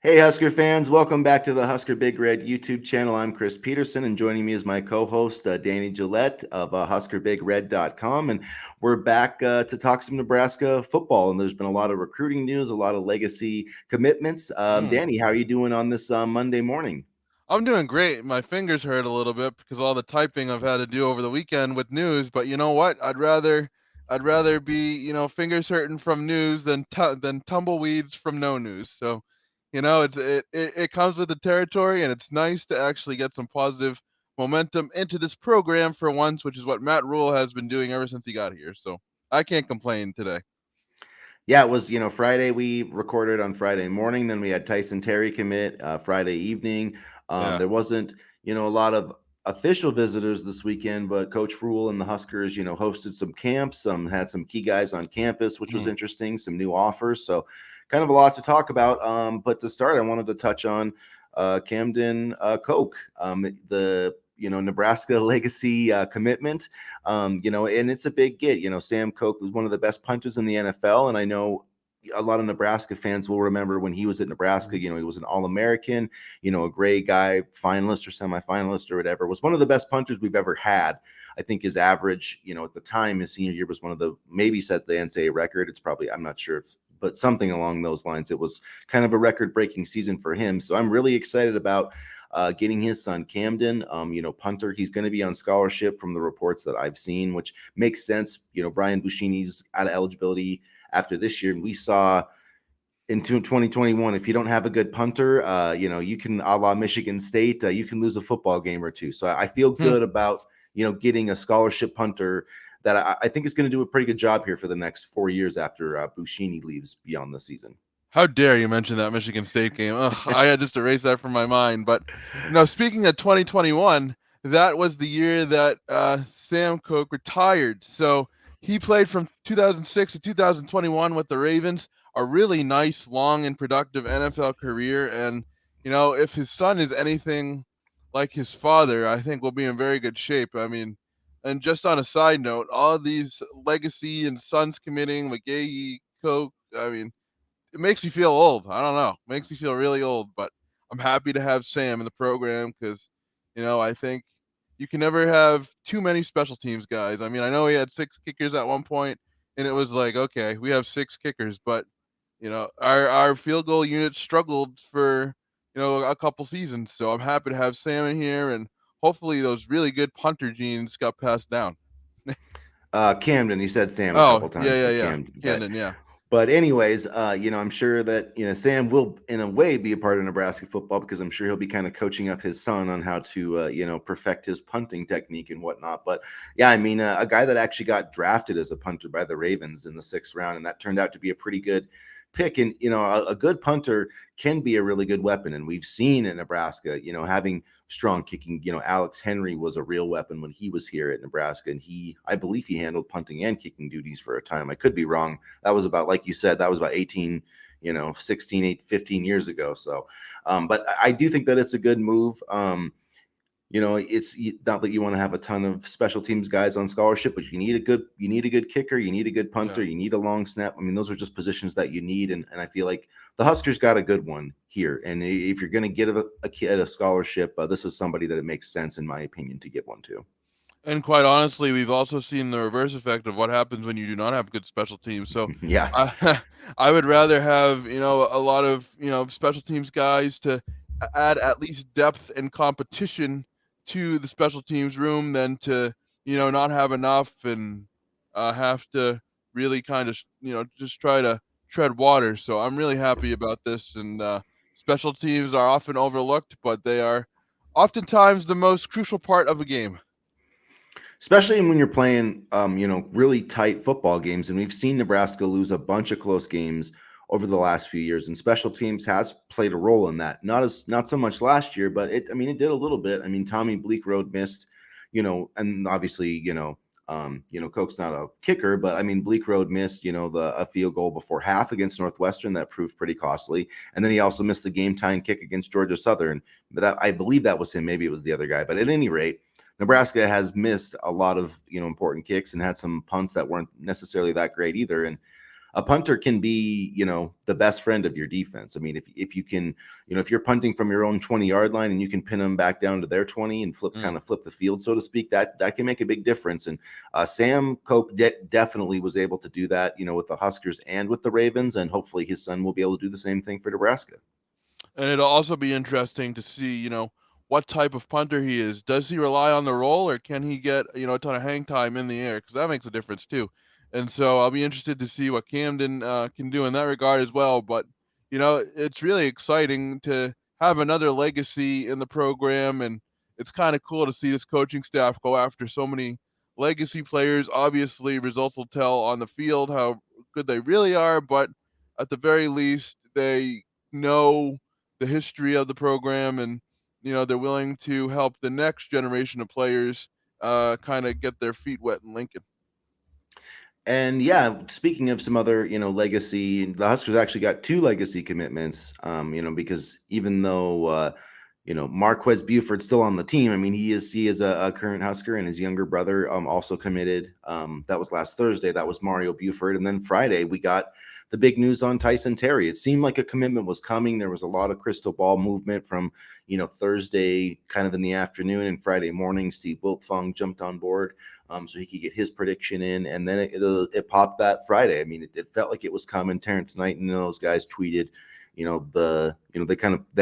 Hey, Husker fans, welcome back to the Husker Big Red YouTube channel. I'm Chris Peterson, and joining me is my co-host, Danny Gillette of HuskerBigRed.com. And we're back to talk some Nebraska football. And there's been a lot of recruiting news, a lot of legacy commitments. Mm. Danny, how are you doing on this Monday morning? I'm doing great. My fingers hurt a little bit because all the typing I've had to do over the weekend with news. But you know what? I'd rather be fingers hurting from news than tumbleweeds from no news. So, it comes with the territory, and it's nice to actually get some positive momentum into this program for once, which is what Matt Rule has been doing ever since he got here. So I can't complain today. Yeah, it was, Friday. We recorded on Friday morning. Then we had Tyson Terry commit Friday evening. Yeah. There wasn't, a lot of official visitors this weekend, but Coach Rule and the Huskers, hosted some camps, had some key guys on campus, which was Mm. interesting, some new offers. So kind of a lot to talk about. But to start, I wanted to touch on Camden Koch, the, Nebraska legacy commitment. And it's a big get. Sam Koch was one of the best punters in the NFL, and I know a lot of Nebraska fans will remember when he was at Nebraska. He was an All-American, a Gray guy, finalist or semifinalist or whatever. Was one of the best punters we've ever had. I think his average, at the time, his senior year was one of the maybe set the NCAA record. It's probably I'm not sure if, but something along those lines. It was kind of a record-breaking season for him. So I'm really excited about getting his son Camden, punter. He's going to be on scholarship from the reports that I've seen, which makes sense. Brian Buschini's out of eligibility after this year, and we saw in 2021, if you don't have a good punter, you can, a la Michigan State, you can lose a football game or two. So I feel Hmm. good about getting a scholarship punter that I think is going to do a pretty good job here for the next 4 years after Buschini leaves beyond the season. How dare you mention that Michigan State game? Ugh, I had just erased that from my mind. But speaking of 2021, that was the year that Sam Koch retired. So he played from 2006 to 2021 with the Ravens, a really nice, long, and productive NFL career. And, if his son is anything like his father, I think we'll be in very good shape. I mean, and just on a side note, all these legacy and sons committing, McGahee, Koch, I mean, it makes me feel old. I don't know. It makes me feel really old, but I'm happy to have Sam in the program because, I think you can never have too many special teams guys. I mean, I know he had six kickers at one point, and it was like, okay, we have six kickers, but our field goal unit struggled for a couple seasons. So I'm happy to have Sam in here, and hopefully those really good punter genes got passed down. Camden, he said Sam a Oh couple yeah, times, yeah, but yeah, Camden, Camden, yeah. but anyways, I'm sure that Sam will, in a way, be a part of Nebraska football because I'm sure he'll be kind of coaching up his son on how to, perfect his punting technique and whatnot. But yeah, I mean, a guy that actually got drafted as a punter by the Ravens in the 6th round, and that turned out to be a pretty good pick. And a good punter can be a really good weapon, and we've seen in Nebraska, having strong kicking. Alex Henry was a real weapon when he was here at Nebraska, and I believe he handled punting and kicking duties for a time. I could be wrong. That was about, like you said, that was about 18, 16, 8, 15 years ago. So, but I do think that it's a good move. It's not that you want to have a ton of special teams guys on scholarship, but you need a good kicker, you need a good Yeah. punter, you need a long snap. I mean, those are just positions that you need, and I feel like the Huskers got a good one here. And if you're going to get a kid a scholarship, this is somebody that it makes sense, in my opinion, to give one to. And quite honestly, we've also seen the reverse effect of what happens when you do not have good special teams. So Yeah. I I would rather have, a lot of, special teams guys to add at least depth and competition to the special teams room than to, not have enough and have to really kind of, just try to tread water. So I'm really happy about this. And special teams are often overlooked, but they are oftentimes the most crucial part of a game. Especially when you're playing, really tight football games. And we've seen Nebraska lose a bunch of close games over the last few years, and special teams has played a role in that. Not so much last year, but it did a little bit. I mean, Tommy Bleekrode missed, and obviously, Koch's not a kicker, but I mean, Bleekrode missed, a field goal before half against Northwestern that proved pretty costly, and then he also missed the game tying kick against Georgia Southern. But I believe that was him. Maybe it was the other guy, but at any rate, Nebraska has missed a lot of important kicks and had some punts that weren't necessarily that great either. And a punter can be, the best friend of your defense. I mean, if you can, if you're punting from your own 20-yard line and you can pin them back down to their 20 and flip the field, so to speak, that can make a big difference. And Sam Koch definitely was able to do that, with the Huskers and with the Ravens, and hopefully his son will be able to do the same thing for Nebraska. And it'll also be interesting to see, what type of punter he is. Does he rely on the roll, or can he get, a ton of hang time in the air? Because that makes a difference too. And so I'll be interested to see what Camden can do in that regard as well. But, it's really exciting to have another legacy in the program. And it's kind of cool to see this coaching staff go after so many legacy players. Obviously, results will tell on the field how good they really are. But at the very least, they know the history of the program, and they're willing to help the next generation of players kind of get their feet wet in Lincoln. And yeah, speaking of some other, legacy, the Huskers actually got two legacy commitments. Because even though Marquez Buford's still on the team, I mean he is a current Husker, and his younger brother also committed. That was last Thursday. That was Mario Buford, and then Friday we got the big news on Tyson Terry. It seemed like a commitment was coming. There was a lot of crystal ball movement from Thursday kind of in the afternoon, and Friday morning Steve Wiltfong jumped on board. So he could get his prediction in, and then it popped that Friday. I mean, it felt like it was coming. Terrence Knight and those guys tweeted, they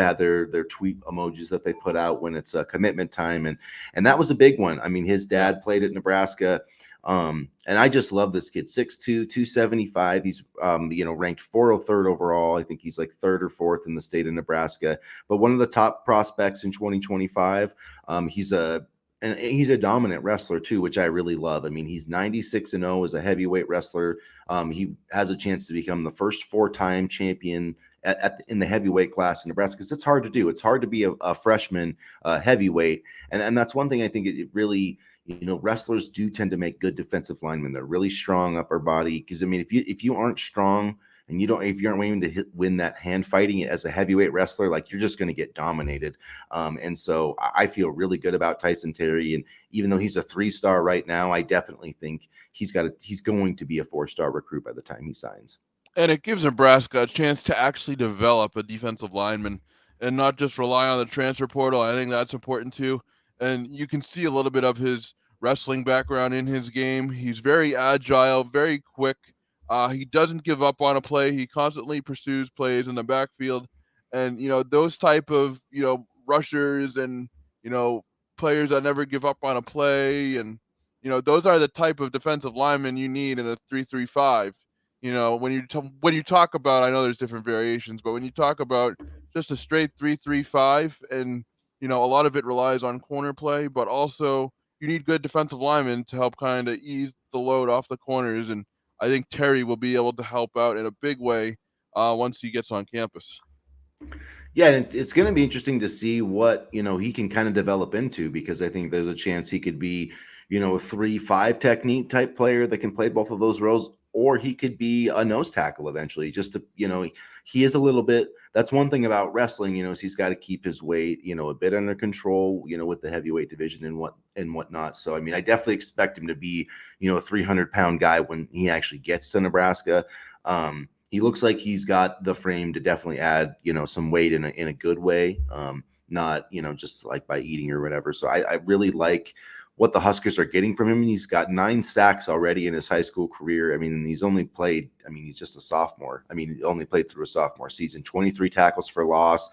had their tweet emojis that they put out when it's a commitment time, and that was a big one. I mean, his dad played at Nebraska, and I just love this kid. 6'2", 275. He's ranked 403rd overall. I think he's like third or fourth in the state of Nebraska, but one of the top prospects in 2025. He's a dominant wrestler too, which I really love. I mean, he's 96-0 as a heavyweight wrestler. He has a chance to become the first 4-time champion in the heavyweight class in Nebraska, because it's hard to do. It's hard to be a freshman heavyweight, and that's one thing I think it really, wrestlers do tend to make good defensive linemen. They're really strong upper body, because I mean, if you aren't strong and if you aren't willing to win that hand fighting as a heavyweight wrestler, like, you're just going to get dominated. And so I feel really good about Tyson Terry. And even though he's a 3-star right now, I definitely think he's going to be a 4-star recruit by the time he signs. And it gives Nebraska a chance to actually develop a defensive lineman and not just rely on the transfer portal. I think that's important too. And you can see a little bit of his wrestling background in his game. He's very agile, very quick. He doesn't give up on a play. He constantly pursues plays in the backfield. And, those type of, rushers and, players that never give up on a play. And, those are the type of defensive linemen you need in a 3-3-5. When you talk about, I know there's different variations, but when you talk about just a straight 3-3-5, and a lot of it relies on corner play, but also you need good defensive linemen to help kind of ease the load off the corners. And I think Terry will be able to help out in a big way once he gets on campus. Yeah, and it's going to be interesting to see what he can kind of develop into, because I think there's a chance he could be a 3-5 technique type player that can play both of those roles, or he could be a nose tackle eventually. Just to he is a little bit. That's one thing about wrestling, is he's got to keep his weight a bit under control, with the heavyweight division and whatnot. So I mean, I definitely expect him to be a 300-pound guy when he actually gets to Nebraska. He looks like he's got the frame to definitely add, some weight in a good way, not, just like by eating or whatever. So I really like what the Huskers are getting from him. He's got 9 sacks already in his high school career. I mean, he's just a sophomore. I mean, he only played through a sophomore season. 23 tackles for loss,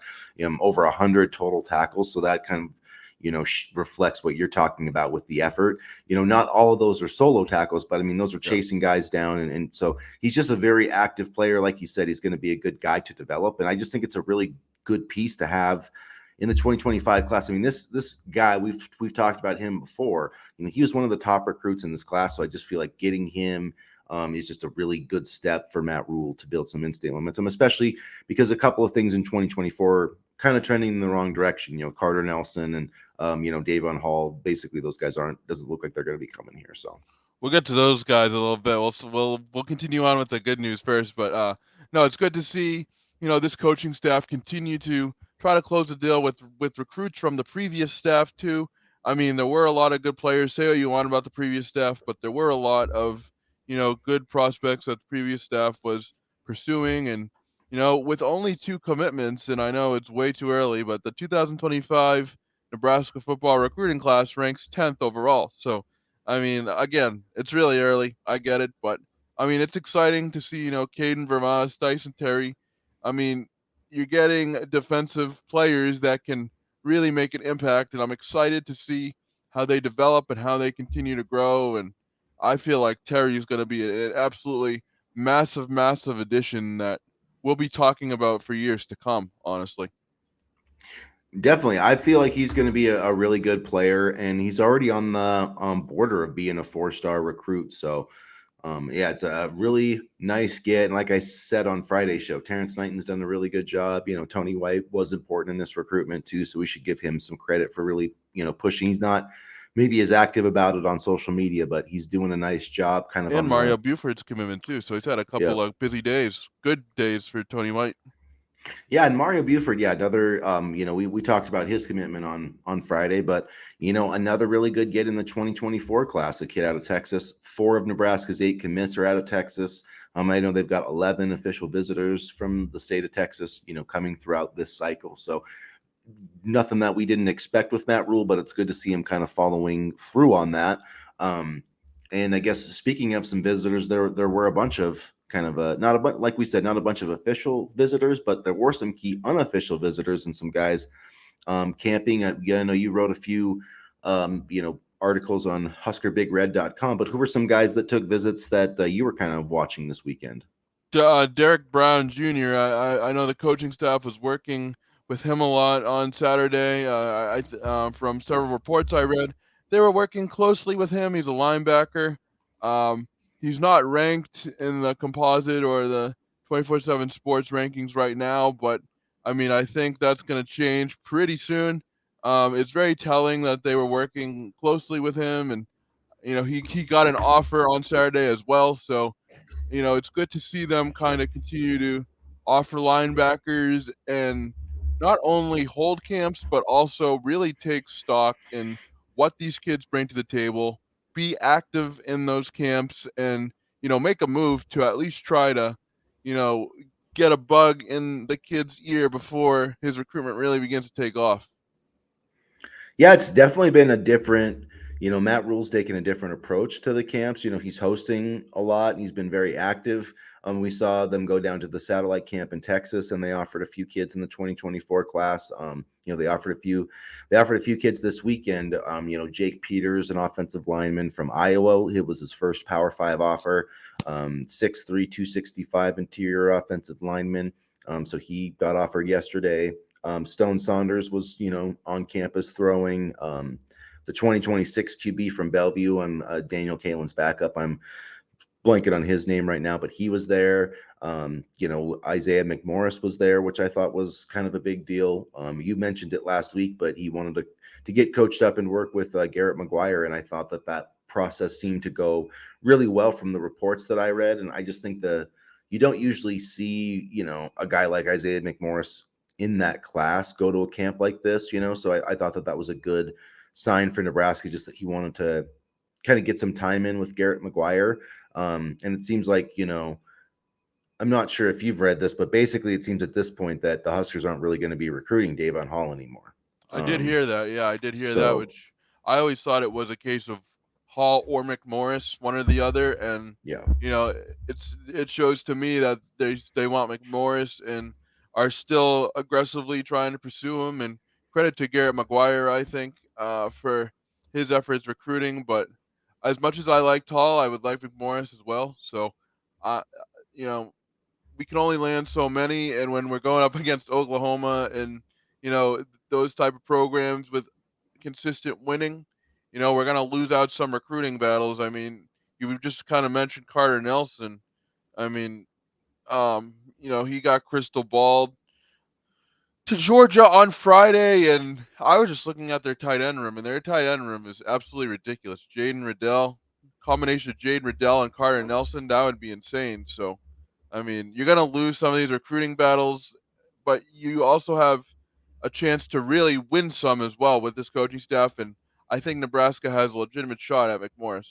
over 100 total tackles. So that kind of, reflects what you're talking about with the effort. Not all of those are solo tackles, but I mean, those are chasing guys down. And so he's just a very active player. Like you said, he's going to be a good guy to develop. And I just think it's a really good piece to have in the 2025 class. I mean, this guy, we've talked about him before. He was one of the top recruits in this class. So I just feel like getting him is just a really good step for Matt Rule to build some in-state momentum, especially because a couple of things in 2024 kind of trending in the wrong direction. Carter Nelson and Davon Hall, basically those guys doesn't look like they're going to be coming here. So we'll get to those guys a little bit. We'll continue on with the good news first, but no, it's good to see this coaching staff continue to try to close the deal with recruits from the previous staff too. I mean, there were a lot of good players. Say what you want about the previous staff, but there were a lot of good prospects that the previous staff was pursuing. And, with only 2 commitments, and I know it's way too early, but the 2025 Nebraska football recruiting class ranks 10th overall. So, I mean, again, it's really early. I get it. But, I mean, it's exciting to see, Caden Vermas, Dyson Terry. I mean, you're getting defensive players that can really make an impact. And I'm excited to see how they develop and how they continue to grow. And I feel like Terry is going to be an absolutely massive, massive addition that we'll be talking about for years to come, honestly. Definitely. I feel like he's going to be a really good player, and he's already on the border of being a 4-star recruit. So, yeah, it's a really nice get. And like I said on Friday's show, Terrence Knighton's done a really good job. Tony White was important in this recruitment too, so we should give him some credit for really, pushing. He's not maybe as active about it on social media, but he's doing a nice job kind of And on the, Mario Buford's commitment too. So he's had a yeah. couple of busy days, good days for Tony White. Yeah, and Mario Buford, yeah, another we talked about his commitment on Friday, but another really good get in the 2024 class, a kid out of Texas. 4 of Nebraska's 8 commits are out of Texas. I know they've got 11 official visitors from the state of Texas, coming throughout this cycle. So nothing that we didn't expect with Matt Rule, but it's good to see him kind of following through on that. And I guess speaking of some visitors, there were a bunch of kind of not a bunch, like we said, not a bunch of official visitors, but there were some key unofficial visitors and some guys camping. Yeah, I know you wrote a few, articles on HuskerBigRed.com, but who were some guys that took visits that you were kind of watching this weekend? Derek Brown Jr. I know the coaching staff was working with him a lot on Saturday. From several reports I read, they were working closely with him. He's a linebacker. Um, he's not ranked in the composite or the 24/7 Sports rankings right now, but I mean I think that's going to change pretty soon. It's very telling that they were working closely with him, and he got an offer on Saturday as well. So it's good to see them kind of continue to offer linebackers and not only hold camps, but also really take stock in what these kids bring to the table, be active in those camps, and, make a move to at least try to, you know, get a bug in the kid's ear before his recruitment really begins to take off. Yeah, it's definitely been a different, Matt Rule's taken a different approach to the camps. He's hosting a lot and he's been very active. We saw them go down to the satellite camp in Texas and they offered a few kids in the 2024 class. They offered a few kids this weekend. Jake Peters, an offensive lineman from Iowa. It was his first Power 5 offer. 6'3", 265 interior offensive lineman. So he got offered yesterday. Stone Saunders was, on campus throwing. The 2026 QB from Bellevue, and Daniel Kalen's backup. I'm blanking on his name right now, but he was there. Isaiah McMorris was there, which I thought was kind of a big deal. You mentioned it last week, but he wanted to get coached up and work with Garrett McGuire, and I thought that process seemed to go really well from the reports that I read. And I just think you don't usually see, a guy like Isaiah McMorris in that class go to a camp like this, so I thought that was a good sign for Nebraska, just that he wanted to kind of get some time in with Garrett McGuire. And it seems like, I'm not sure if you've read this, but basically it seems at this point that the Huskers aren't really going to be recruiting Davon Hall anymore. I did hear that. Yeah, I did hear that, So which I always thought it was a case of Hall or McMorris, one or the other. And yeah. it shows to me that they want McMorris and are still aggressively trying to pursue him. And credit to Garrett McGuire, I think, for his efforts recruiting. But as much as I liked Hall, I would like McMorris as well. So, uh, you know, we can only land so many, and when we're going up against Oklahoma and those type of programs with consistent winning, we're gonna lose out some recruiting battles. I mean, you just kind of mentioned Carter Nelson. I mean, he got crystal balled to Georgia on Friday, and I was just looking at their tight end room, and their tight end room is absolutely ridiculous. Jaden Riddell, combination of Jaden Riddell and Carter Nelson, that would be insane. So I mean, you're going to lose some of these recruiting battles, but you also have a chance to really win some as well with this coaching staff. And I think Nebraska has a legitimate shot at McMorris.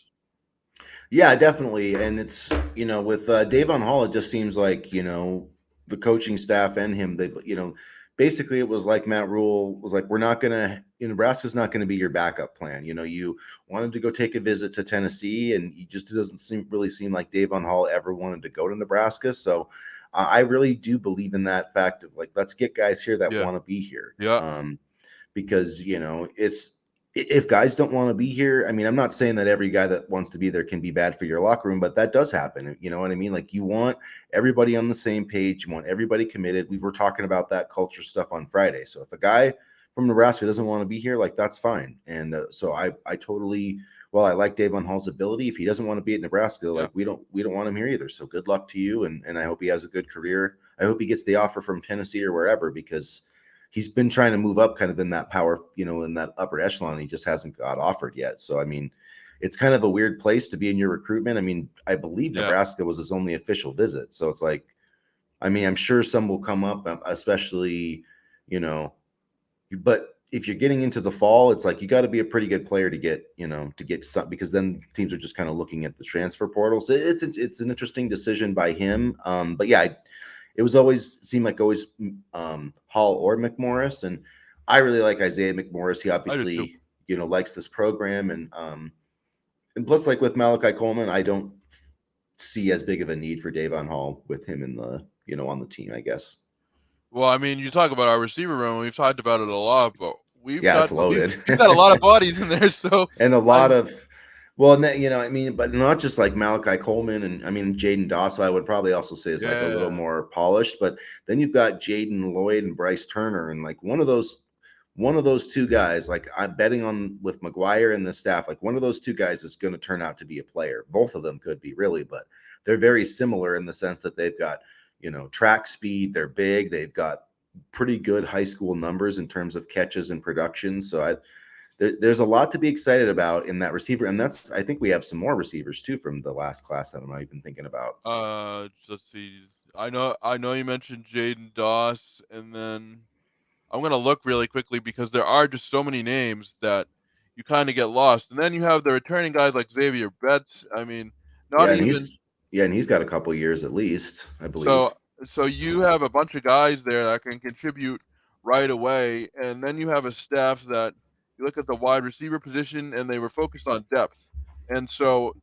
Yeah, definitely. And it's, with Davon Hall, it just seems like, the coaching staff and him, basically it was like Matt Rule was like, we're not going to, Nebraska's not going to be your backup plan. You wanted to go take a visit to Tennessee, and it just doesn't really seem like Davon Hall ever wanted to go to Nebraska. So I really do believe in that fact of like, let's get guys here that Yeah. want to be here. Yeah. Because it's if guys don't want to be here, I mean, I'm not saying that every guy that wants to be there can be bad for your locker room, but that does happen. You know what I mean? Like, you want everybody on the same page, you want everybody committed. We were talking about that culture stuff on Friday. So if a guy from Nebraska doesn't want to be here, like, that's fine. And so I totally, well, I like Davon Hall's ability. If he doesn't want to be at Nebraska, Yeah. like, we don't want him here either. So good luck to you, and I hope he has a good career. I hope he gets the offer from Tennessee or wherever, because he's been trying to move up kind of in that power, in that upper echelon. He just hasn't got offered yet. So, I mean, it's kind of a weird place to be in your recruitment. I mean, I believe Yeah. Nebraska was his only official visit. So it's like, I mean, I'm sure some will come up, especially, you know, but if you're getting into the fall, it's like you got to be a pretty good player to get some, because then teams are just kind of looking at the transfer portal. So it's an interesting decision by him. But yeah, it was always seemed like always Hall or McMorris, and I really like Isaiah McMorris. He I do too. obviously likes this program, and plus, like with Malachi Coleman, I don't see as big of a need for Davon Hall with him in the on the team, I guess. Well, I mean, you talk about our receiver room. We've talked about it a lot, but we've Yeah, got it's loaded. we've got a lot of bodies in there. So And a I lot of, well, and I mean, but not just like Malachi Coleman, and I mean Jaden Doss, I would probably also say is like a little yeah, more polished, but then you've got Jaden Lloyd and Bryce Turner, and like one of those two guys, like I'm betting on with McGuire and the staff, like one of those two guys is going to turn out to be a player. Both of them could be, really, but they're very similar in the sense that they've got track speed, they're big, they've got pretty good high school numbers in terms of catches and production. So there's a lot to be excited about in that receiver, and I think we have some more receivers too from the last class that I'm not even thinking about. let's see. I know you mentioned Jaden Doss, and then I'm gonna look really quickly because there are just so many names that you kind of get lost. And then you have the returning guys like Xavier Betts. I mean, not Yeah, and even he's got a couple years at least, I so believe. so you have a bunch of guys there that can contribute right away, and then you have a staff that you look at the wide receiver position and they were focused on depth. And so,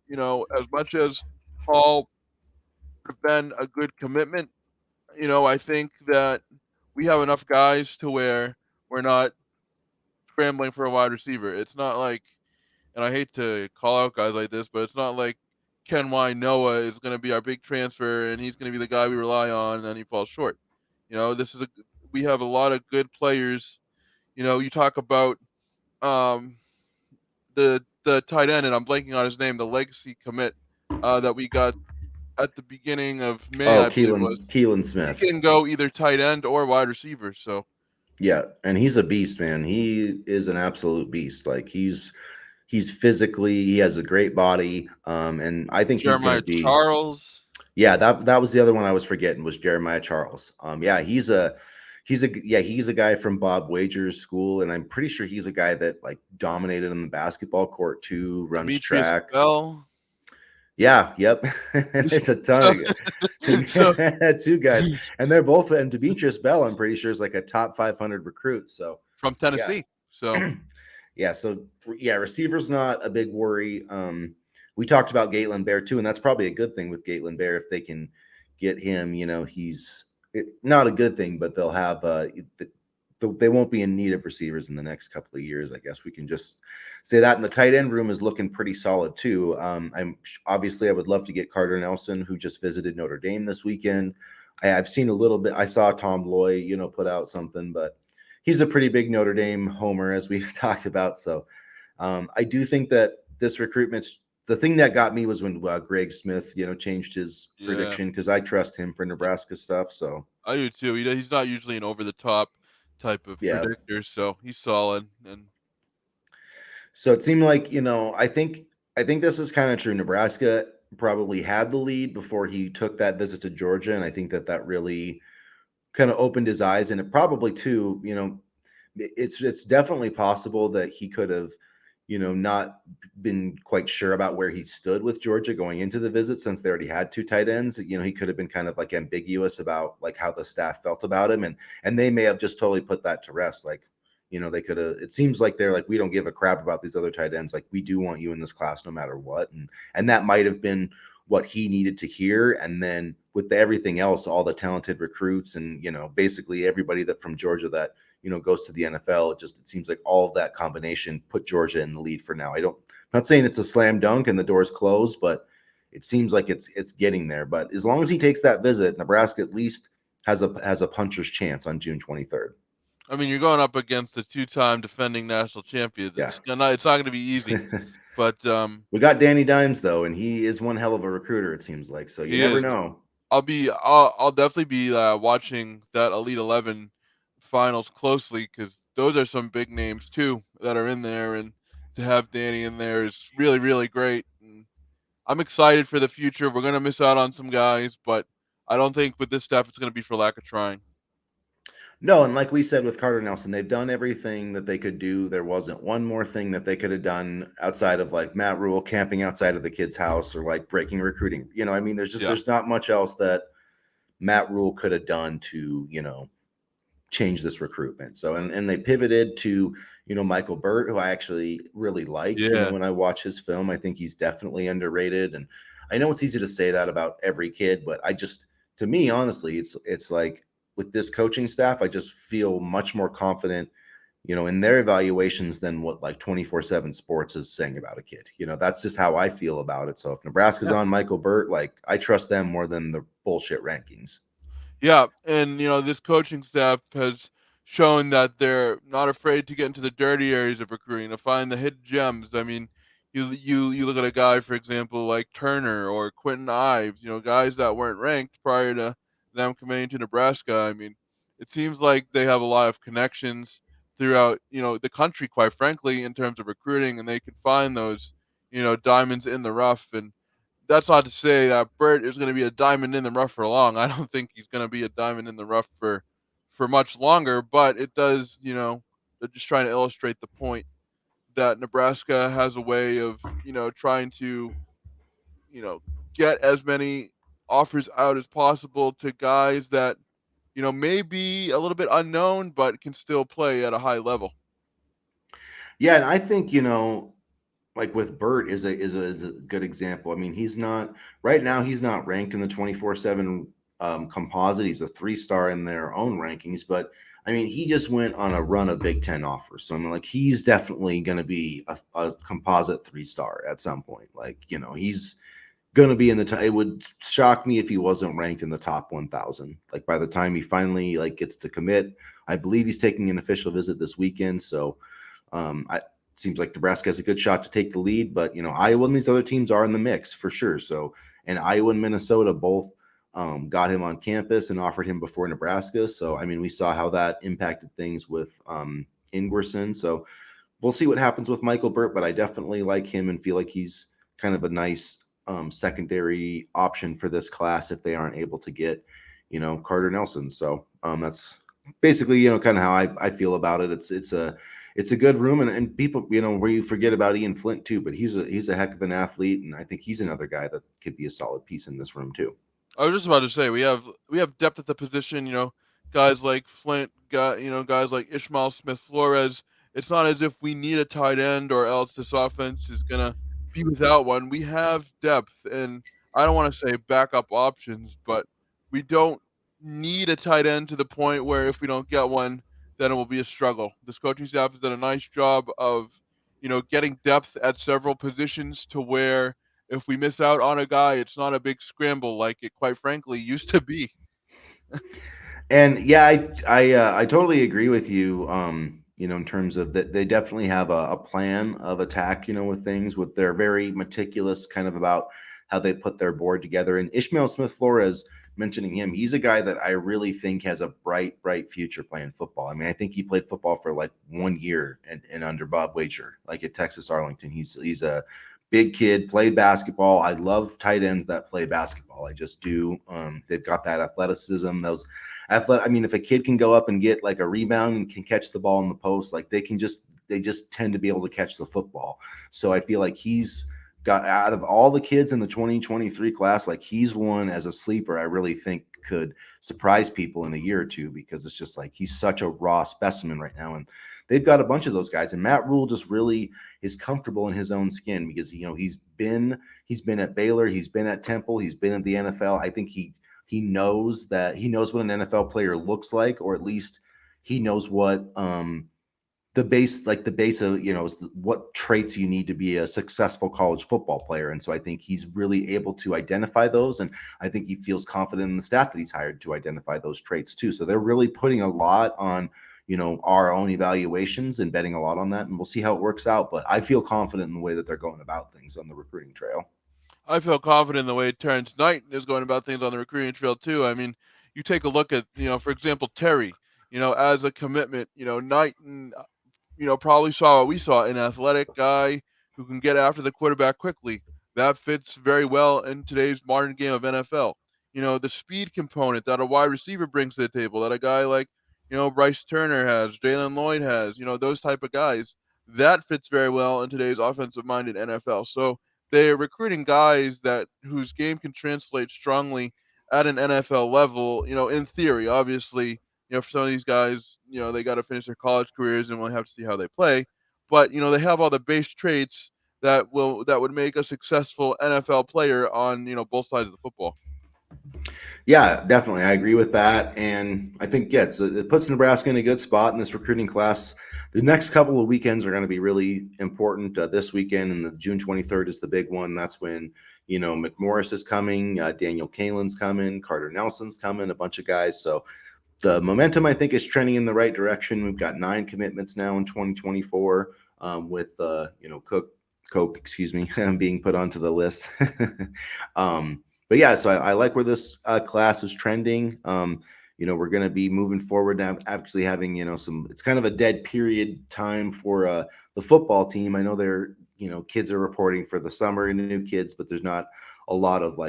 as much as Hall would have been a good commitment, I think that we have enough guys to where we're not scrambling for a wide receiver. It's not like, and I hate to call out guys like this, but it's not like Ken Y Noah is going to be our big transfer and he's going to be the guy we rely on, and then he falls short. This is we have a lot of good players. You talk about um, the tight end, and I'm blanking on his name, the legacy commit that we got at the beginning of May, Oh, I believe it was. Keelan He Smith. can go either tight end or wide receiver. So Yeah, and he's a beast, man. He is an absolute beast. Like, he's physically, he has a great body, and I think he's going to Jeremiah be. Charles. Yeah, that was the other one I was forgetting, was Jeremiah Charles. Yeah, he's a guy from Bob Wager's school, and I'm pretty sure he's a guy that like dominated on the basketball court too, runs Demetrius track. Bell. Yeah, yep. And there's a So, ton so of two guys, and they're both. And Demetrius Bell, I'm pretty sure, is like a top 500 recruit. So from yeah, Tennessee. So yeah. So yeah, receivers not a big worry. We talked about Gatelin Bear too, and that's probably a good thing with Gatelin Bear if they can get him. He's not a good thing, but they'll have they won't be in need of receivers in the next couple of years. I guess we can just say that. And the tight end room is looking pretty solid too. I would love to get Carter Nelson, who just visited Notre Dame this weekend. I've seen a little bit. I saw Tom Loy, put out something, but he's a pretty big Notre Dame homer, as we've talked about. So I do think that this recruitment's the thing that got me was when Greg Smith, changed his yeah, prediction, because I trust him for he, Nebraska stuff. So I do too. He's not usually an over the top type of yeah, predictor, so he's solid. And so it seemed like, I think this is kind of true. Nebraska probably had the lead before he took that visit to Georgia, and I think that really kind of opened his eyes. And it probably too, it's definitely possible that he could have, not been quite sure about where he stood with Georgia going into the visit since they already had two tight ends. He could have been kind of like ambiguous about like how the staff felt about him, and they may have just totally put that to rest. Like, they could have. It seems like they're like, we don't give a crap about these other tight ends. Like, we do want you in this class no matter what, and that might have been what he needed to hear. And then with everything else, all the talented recruits and basically everybody that from Georgia that goes to the NFL. It seems like all of that combination put Georgia in the lead for now. I'm not saying it's a slam dunk and the door's closed, but it seems like it's getting there. But as long as he takes that visit, Nebraska at least has a puncher's chance on June 23rd. I mean, you're going up against a two-time defending national champion. Yeah. It's not going to be easy, but We got Danny Dimes though, and he is one hell of a recruiter. It seems like, so you he never is. know. I'll definitely be watching that Elite 11 finals closely because those are some big names too that are in there, and to have Danny in there is really really great. And I'm excited for the future. We're gonna miss out on some guys, but I don't think with this stuff it's gonna be for lack of trying. No, and like we said with Carter Nelson, they've done everything that they could do. There wasn't one more thing that they could have done outside of like Matt Rule camping outside of the kid's house or like breaking recruiting. I mean, Yeah, there's not much else that Matt Rule could have done to, change this recruitment. So and they pivoted to, Michael Burt, who I actually really like. yeah, When I watch his film, I think he's definitely underrated. And I know it's easy to say that about every kid, but to me, honestly, it's like with this coaching staff, I just feel much more confident, in their evaluations than what like 24/7 Sports is saying about a kid. That's just how I feel about it. So if Nebraska's yeah. on Michael Burt, like I trust them more than the bullshit rankings. Yeah, and this coaching staff has shown that they're not afraid to get into the dirty areas of recruiting to find the hidden gems. I mean, you look at a guy, for example, like Turner or Quentin Ives, guys that weren't ranked prior to them coming to Nebraska. I mean, it seems like they have a lot of connections throughout, the country, quite frankly, in terms of recruiting, and they can find those, diamonds in the rough. And that's not to say that Burt is going to be a diamond in the rough for long. I don't think he's going to be a diamond in the rough for much longer. But it does, they're just trying to illustrate the point that Nebraska has a way of, trying to, you know, get as many offers out as possible to guys that may be a little bit unknown, but can still play at a high level. Yeah, and I think, like with Burt is a good example. I mean, he's not right now. He's not ranked in the 24/7 composite. He's a 3-star in their own rankings, but I mean, he just went on a run of Big Ten offers. So I mean, like he's definitely going to be a composite 3-star at some point. Like he's going to be in the top. It would shock me if he wasn't ranked in the top 1,000. Like by the time he finally like gets to commit, I believe he's taking an official visit this weekend. So I seems like Nebraska has a good shot to take the lead, but Iowa and these other teams are in the mix for sure. So, and Iowa and Minnesota both got him on campus and offered him before Nebraska. So, I mean, we saw how that impacted things with Ingwerson. So, we'll see what happens with Michael Burt, but I definitely like him and feel like he's kind of a nice secondary option for this class if they aren't able to get, Carter Nelson. So that's basically, kind of how I feel about it. It's a good room, and people, where you forget about Ian Flint too, but he's a heck of an athlete, and I think he's another guy that could be a solid piece in this room too. I was just about to say we have depth at the position. Guys like Flint, guys like Ishmael Smith Flores. It's not as if we need a tight end or else this offense is gonna be without one. We have depth, and I don't want to say backup options, but we don't need a tight end to the point where if we don't get one, then it will be a struggle. This coaching staff has done a nice job of, getting depth at several positions to where if we miss out on a guy, it's not a big scramble like it quite frankly used to be. And yeah, I totally agree with you. In terms of that, they definitely have a plan of attack. With things, with they're very meticulous, kind of about how they put their board together. And Ishmael Smith Flores, mentioning him, he's a guy that I really think has a bright future playing football. I mean, I think he played football for like 1 year and under Bob Wager, like at Texas Arlington. He's a big kid, played basketball. I love tight ends that play basketball. I just do. They've got that athleticism, I mean, if a kid can go up and get like a rebound and can catch the ball in the post, like they can just they just tend to be able to catch the football. So I feel like he's got, out of all the kids in the 2023 class, like he's one as a sleeper I really think could surprise people in a year or two, because it's just like he's such a raw specimen right now. And they've got a bunch of those guys, and Matt Rule just really is comfortable in his own skin, because he's been at Baylor, he's been at Temple, he's been in the NFL. I think he knows what an NFL player looks like, or at least he knows what the base of, what traits you need to be a successful college football player. And so I think he's really able to identify those, and I think he feels confident in the staff that he's hired to identify those traits too. So they're really putting a lot on, our own evaluations and betting a lot on that, and we'll see how it works out. But I feel confident in the way that they're going about things on the recruiting trail. I feel confident in the way Terrence Knight is going about things on the recruiting trail too. I mean, you take a look at, for example, Terry, as a commitment, Knight and probably saw what we saw, an athletic guy who can get after the quarterback quickly. That fits very well in today's modern game of NFL. The speed component that a wide receiver brings to the table, that a guy like, Bryce Turner has, Jalen Lloyd has, those type of guys, that fits very well in today's offensive minded NFL. So they're recruiting guys that whose game can translate strongly at an NFL level, in theory. Obviously, for some of these guys, they got to finish their college careers and we'll have to see how they play. But, they have all the base traits that would make a successful NFL player on, both sides of the football. Yeah, definitely. I agree with that. And I think, yeah, it puts Nebraska in a good spot in this recruiting class. The next couple of weekends are going to be really important. This weekend and the June 23rd is the big one. That's when, McMorris is coming, Daniel Kalin's coming, Carter Nelson's coming, a bunch of guys. So the momentum, I think, is trending in the right direction. We've got 9 commitments now in 2024, with, Coke, excuse me, being put onto the list. But yeah, so I like where this class is trending. We're going to be moving forward now, actually having, it's kind of a dead period time for the football team. I know kids are reporting for the summer and new kids, but there's not a lot of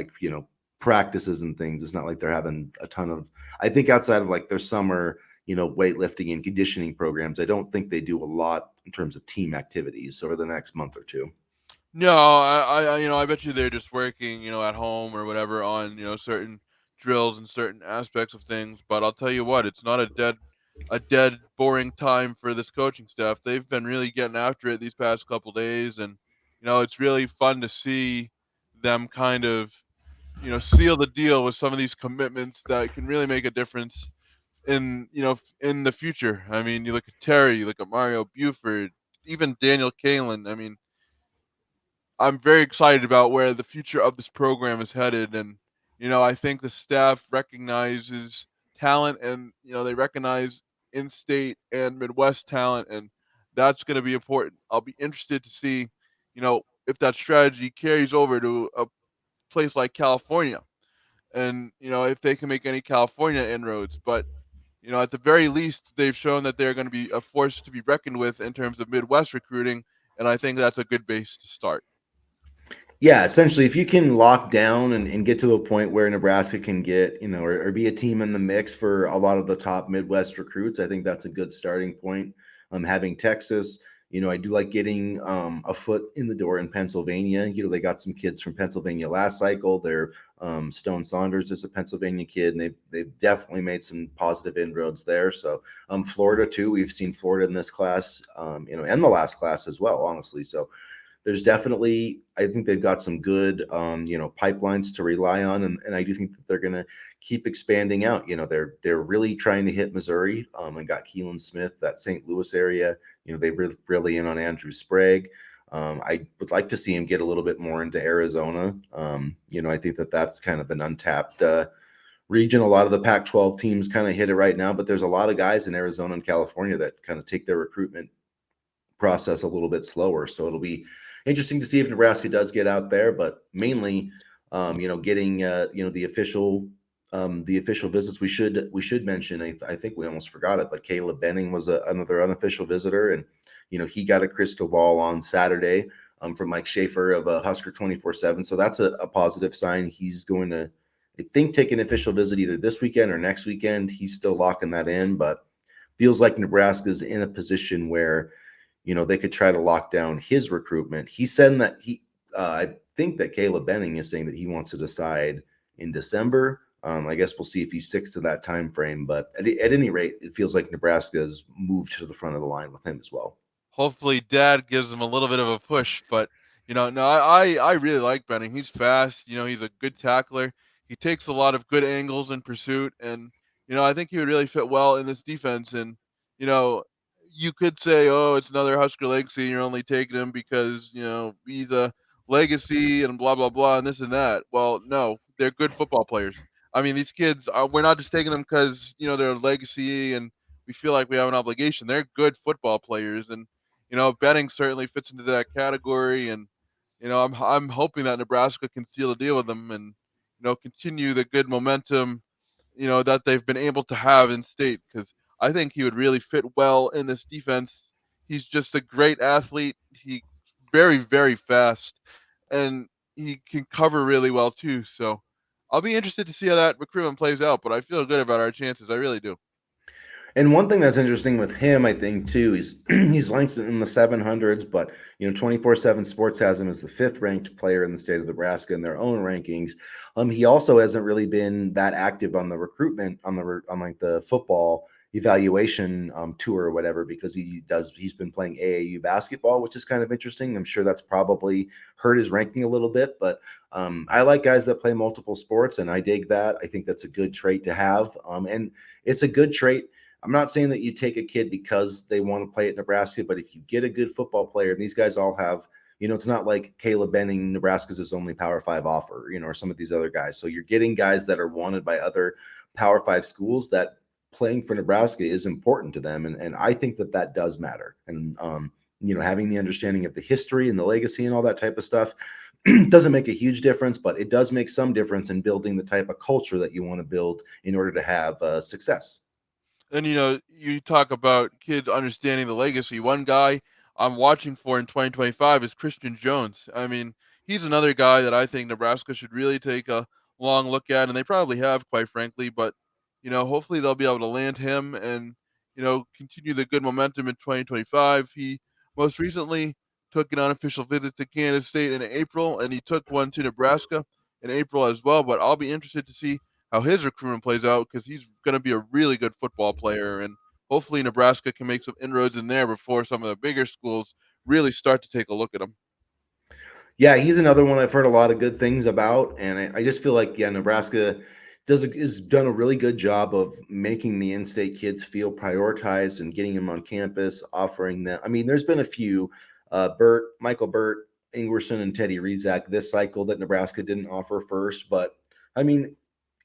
practices and things. It's not like they're having a ton of, I think outside of their summer, weightlifting and conditioning programs, I don't think they do a lot in terms of team activities over the next month or two. No, I bet you they're just working, at home or whatever on, certain drills and certain aspects of things. But I'll tell you what, it's not a dead boring time for this coaching staff. They've been really getting after it these past couple days, and it's really fun to see them kind of, seal the deal with some of these commitments that can really make a difference in the future. I mean, you look at Terry, you look at Mario Buford, even Daniel Kalen. I mean, I'm very excited about where the future of this program is headed. And, I think the staff recognizes talent and, they recognize in state and Midwest talent. And that's going to be important. I'll be interested to see, if that strategy carries over to a place like California and, if they can make any California inroads. But, at the very least, they've shown that they're going to be a force to be reckoned with in terms of Midwest recruiting. And I think that's a good base to start. Yeah, essentially, if you can lock down and get to a point where Nebraska can get, or be a team in the mix for a lot of the top Midwest recruits, I think that's a good starting point. Having Texas, I do like getting a foot in the door in Pennsylvania. They got some kids from Pennsylvania last cycle. They're Stone Saunders is a Pennsylvania kid, and they've definitely made some positive inroads there. So Florida too. We've seen Florida in this class, and the last class as well, honestly. So there's definitely, I think they've got some good, pipelines to rely on, and I do think that they're going to keep expanding out. They're really trying to hit Missouri, and got Keelan Smith, that St. Louis area. They really in on Andrew Sprague. I would like to see him get a little bit more into Arizona. I think that that's kind of an untapped region. A lot of the Pac-12 teams kind of hit it right now, but there's a lot of guys in Arizona and California that kind of take their recruitment process a little bit slower. So it'll be interesting to see if Nebraska does get out there, but mainly, getting the official visits. We should mention. I think we almost forgot it, but Caleb Benning was another unofficial visitor, and he got a crystal ball on Saturday from Mike Schaefer of Husker 24/7. So that's a positive sign. He's going to, I think, take an official visit either this weekend or next weekend. He's still locking that in, but feels like Nebraska's in a position where they could try to lock down his recruitment. He said that I think that Caleb Benning is saying that he wants to decide in December. I guess we'll see if he sticks to that time frame. But at any rate, it feels like Nebraska's moved to the front of the line with him as well. Hopefully dad gives him a little bit of a push. But no, I really like Benning. He's fast. He's a good tackler. He takes a lot of good angles in pursuit, and I think he would really fit well in this defense. And you know, you could say, oh, it's another Husker legacy. You're only taking him because he's a legacy and blah blah blah and this and that. Well, no, they're good football players. I mean, these kids are. We're not just taking them because they're a legacy and we feel like we have an obligation. They're good football players, and Benning certainly fits into that category. And I'm hoping that Nebraska can seal a deal with them and continue the good momentum that they've been able to have in state, because I think he would really fit well in this defense. He's just a great athlete. He very very fast, and he can cover really well too. So I'll be interested to see how that recruitment plays out. But I feel good about our chances. I really do. And one thing that's interesting with him, I think, too, is he's ranked in the 700s, but 24/7 Sports has him as the fifth ranked player in the state of Nebraska in their own rankings. He also hasn't really been that active on the recruitment on like the football evaluation tour or whatever, because he's been playing AAU basketball, which is kind of interesting. I'm sure that's probably hurt his ranking a little bit, but I like guys that play multiple sports, and I dig that. I think that's a good trait to have, and it's a good trait. I'm not saying that you take a kid because they want to play at Nebraska, but if you get a good football player, and these guys all have, it's not like Caleb Benning, Nebraska's his only Power Five offer, or some of these other guys. So you're getting guys that are wanted by other Power Five schools, that playing for Nebraska is important to them. And I think that does matter. And, having the understanding of the history and the legacy and all that type of stuff doesn't make a huge difference, but it does make some difference in building the type of culture that you want to build in order to have success. And you talk about kids understanding the legacy. One guy I'm watching for in 2025 is Christian Jones. I mean, he's another guy that I think Nebraska should really take a long look at, and they probably have, quite frankly. But hopefully they'll be able to land him and continue the good momentum in 2025. He most recently took an unofficial visit to Kansas State in April, and he took one to Nebraska in April as well. But I'll be interested to see how his recruitment plays out, because he's going to be a really good football player, and hopefully Nebraska can make some inroads in there before some of the bigger schools really start to take a look at him. Yeah, he's another one I've heard a lot of good things about, and I just feel like Nebraska is done a really good job of making the in-state kids feel prioritized and getting them on campus, offering them. I mean, there's been a few, Michael Burt, Ingerson, and Teddy Rizak this cycle that Nebraska didn't offer first, but I mean,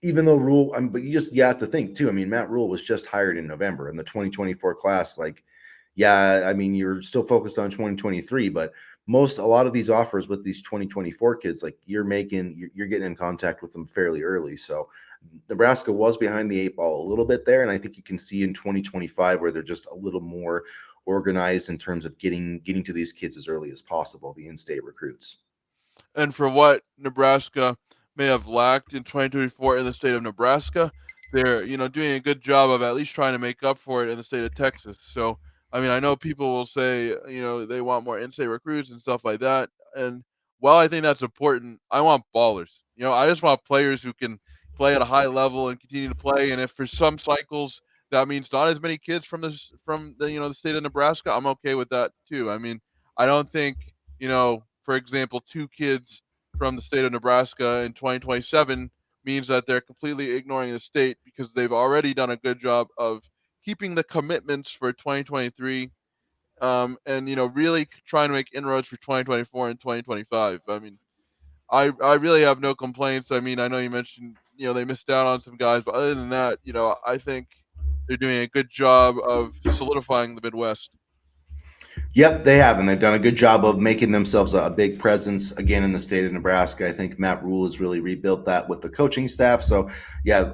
even though but you have to think too. I mean, Matt Rule was just hired in November in the 2024 class. Like, yeah, I mean, you're still focused on 2023, but a lot of these offers with these 2024 kids, like you're getting in contact with them fairly early. So Nebraska was behind the eight ball a little bit there, and I think you can see in 2025 where they're just a little more organized in terms of getting to these kids as early as possible, the in-state recruits. And for what Nebraska may have lacked in 2024 in the state of Nebraska, they're doing a good job of at least trying to make up for it in the state of Texas. So I mean, I know people will say they want more in-state recruits and stuff like that, and while I think that's important, I want ballers. I just want players who can play at a high level and continue to play. And if for some cycles that means not as many kids from the state of Nebraska, I'm okay with that too. I mean, I don't think for example, two kids from the state of Nebraska in 2027 means that they're completely ignoring the state, because they've already done a good job of keeping the commitments for 2023, and really trying to make inroads for 2024 and 2025. I mean, I really have no complaints. I mean, I know you mentioned they missed out on some guys, but other than that, I think they're doing a good job of solidifying the Midwest. Yep, they have, and they've done a good job of making themselves a big presence again in the state of Nebraska. I think Matt Rule has really rebuilt that with the coaching staff. So, yeah,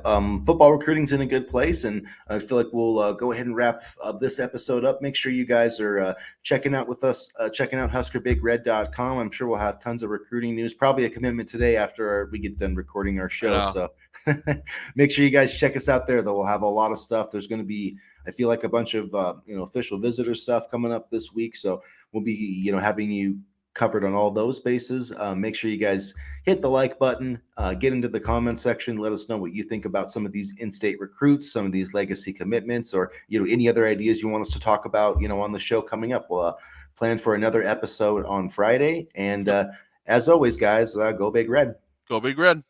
football recruiting's in a good place, and I feel like we'll go ahead and wrap this episode up. Make sure you guys are checking out with us, checking out HuskerBigRed.com. I'm sure we'll have tons of recruiting news. Probably a commitment today after we get done recording our show. So, make sure you guys check us out there. Though we'll have a lot of stuff. There's going to be I feel like a bunch of official visitor stuff coming up this week, so we'll be having you covered on all those bases. Make sure you guys hit the like button, get into the comment section, let us know what you think about some of these in-state recruits, some of these legacy commitments, or any other ideas you want us to talk about on the show coming up. We'll plan for another episode on Friday, and as always, guys, go Big Red. Go Big Red.